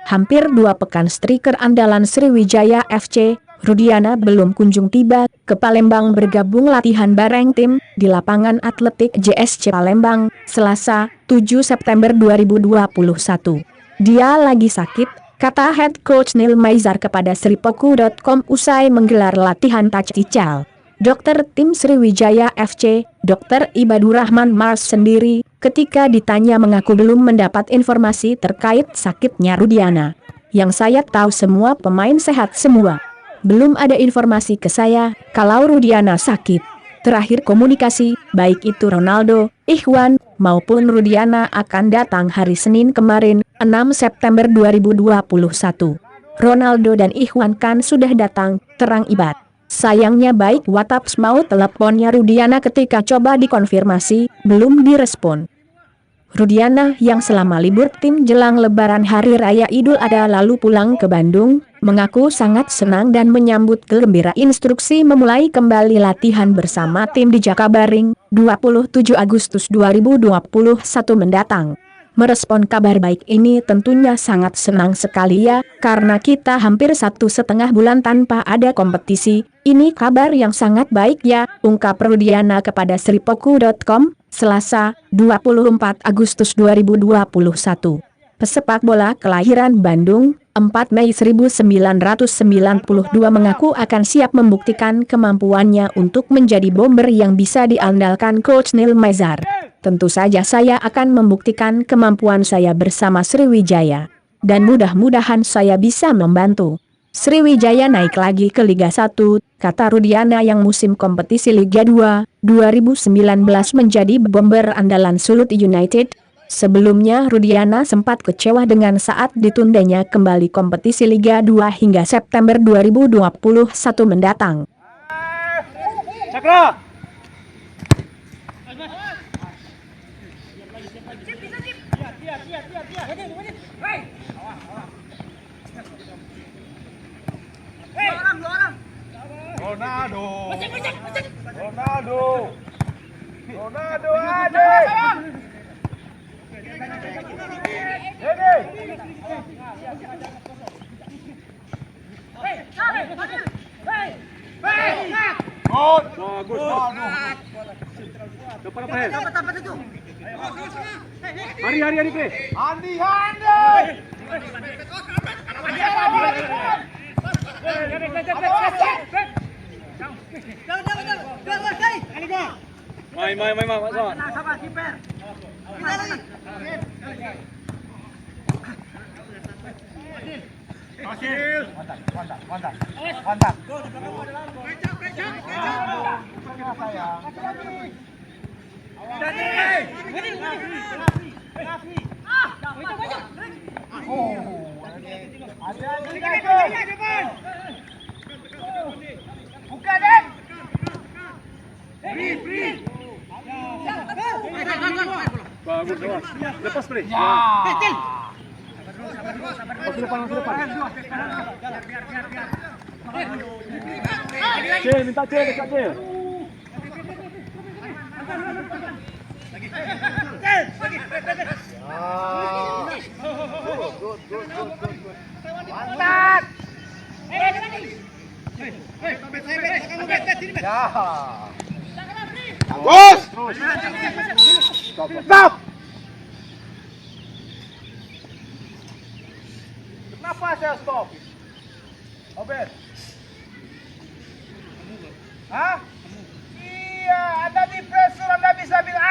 Hampir 2 pekan striker andalan Sriwijaya FC, Rudiana belum kunjung tiba ke Palembang bergabung latihan bareng tim di lapangan atletik JSC Palembang, Selasa, 7 September 2021. Dia lagi sakit, kata head coach Neil Maizar kepada Sripoku.com usai menggelar latihan tactical. Dokter tim Sriwijaya FC, Dr. Ibadur Rahman Mars sendiri, ketika ditanya mengaku belum mendapat informasi terkait sakitnya Rudiana. Yang saya tahu semua pemain sehat semua. Belum ada informasi ke saya, kalau Rudiana sakit. Terakhir komunikasi, baik itu Ronaldo, Ikhwan, maupun Rudiana akan datang hari Senin kemarin, 6 September 2021. Ronaldo dan Ikhwan kan sudah datang, terang Ibad. Sayangnya baik WhatsApp mau teleponnya Rudiana ketika coba dikonfirmasi, belum direspon. Rudiana yang selama libur tim jelang lebaran Hari Raya Idul Adha lalu pulang ke Bandung, mengaku sangat senang dan menyambut gembira instruksi memulai kembali latihan bersama tim di Jakabaring, 27 Agustus 2021 mendatang. Merespon kabar baik ini tentunya sangat senang sekali ya, karena kita hampir 1,5 bulan tanpa ada kompetisi. Ini kabar yang sangat baik ya, ungkap Rudiana kepada Sripoku.com, Selasa, 24 Agustus 2021. Pesepak bola kelahiran Bandung, 4 Mei 1992 mengaku akan siap membuktikan kemampuannya untuk menjadi bomber yang bisa diandalkan Coach Neil Maizar. Tentu saja saya akan membuktikan kemampuan saya bersama Sriwijaya. Dan mudah-mudahan saya bisa membantu Sriwijaya naik lagi ke Liga 1, kata Rudiana yang musim kompetisi Liga 2, 2019 menjadi bomber andalan Sulut United. Sebelumnya Rudiana sempat kecewa dengan saat ditundanya kembali kompetisi Liga 2 hingga September 2021 mendatang. Cakra! Ronaldo ada. Dapat itu. Hari ke. Andi. Main, masuk. Sama kiper. Hasil. Mantap. Buka deh. Free. Bagus. Lepas play. Ya. Depan. Cil, minta Cil, dekat Cil. Lagi. Good. Mantap. Ya. Bagus. Stop. Kenapa saya stop? Obed. Hah? Iya, Anda di pressure, Anda bisa bilang